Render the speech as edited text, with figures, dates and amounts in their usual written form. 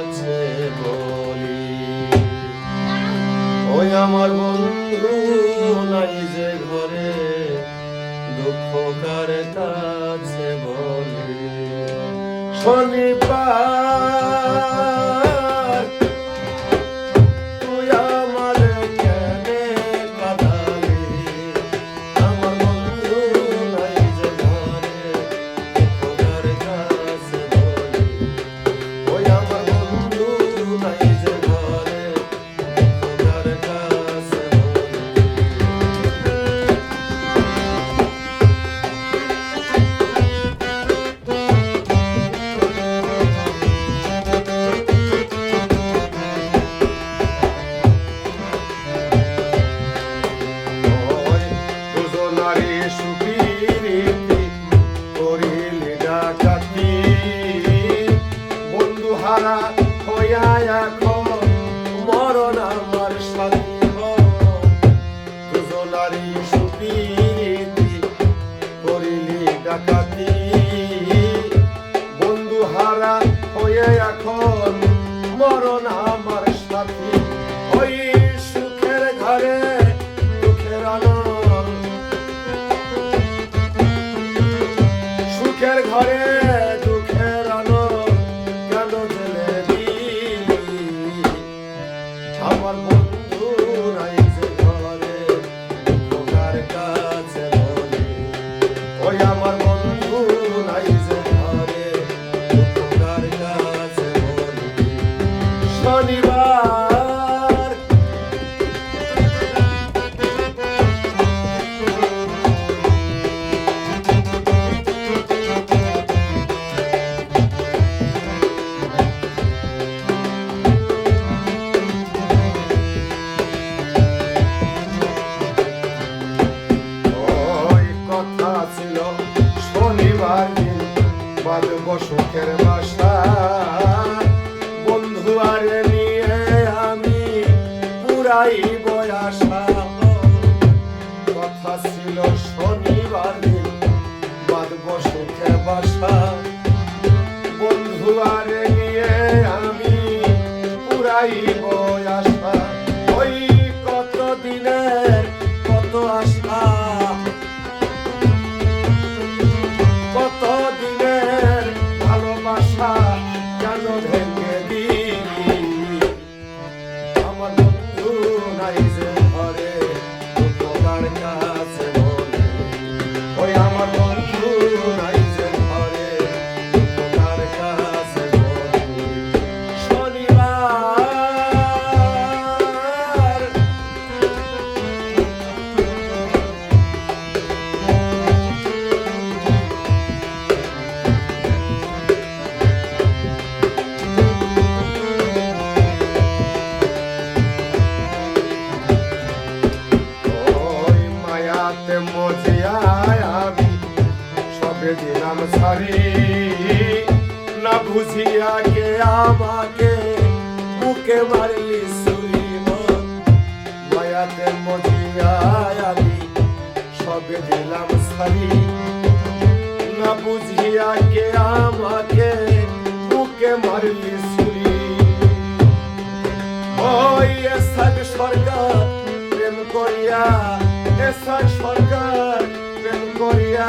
কাছে বলি, ওই আমার বন্ধু নাই যে ঘরে, দুঃখ কার কাছে বলি। শনিবার তুই আমার কেনে কাঁদালি, আমার বন্ধু নাই যে ঘরে, দুঃখ কার কাছে বলি, ওই আমার বন্ধু নাই যে ঘরে, দুঃখ কার কাছে বলি। দুজনারে সুপিরিতি করিলি ডাকাতি, বন্ধু হারা হইয়া এখন মরণ আমার সাথী। দুজনারে সুপিরিতি করিলি ডাকাতি, বন্ধু হারা হইয়া এখন মরণ আমার সাথী। ওই সুখের ঘরে দুঃখের আনন্দ, সুখের ঘরে দুঃখের আনন্দ কেন জেলে দিলি, আমার বন্ধু নাই যে ঘরে, দুঃখ কার কাছে বলি, ওই আমার বন্ধু নাই যে ঘরে, দুঃখ কার কাছে বলি। শনিবার ওই কথা ছিল শনিবার দিন বাঁধব সুখের বাসা, বন্ধু আরে নিয়ে আমি পুরাইব আশা। কথা ছিল শনিবার দিন বাঁধব সুখের বাসা, বন্ধু আরে নিয়ে আমি পুরাইব আশা। ওই কত দিনের কত আশা, কত দিনের ভালোবাসা কেন ভেঙে দিলি, আমার বন্ধু নাই যে ঘরে, দুঃখ কার কাছে বলি, ওই আমার বন্ধু নাই যে ঘরে, দুঃখ কার কাছে বলি। শনিবার ওই মায়াতে মজিয়ায় আমি সবে দিলাম সারি, না বুঝিয়া কে আমাকে বুকে মারলি ছুরি। মায়াতে মজিয়ায় আমি সবে দিলাম সারি, না বুঝিয়া কে আমাকে বুকে মারলি ছুরি। ওই এসব সরকার প্রেম করিয়া, এসব সরকার প্রেম করিয়া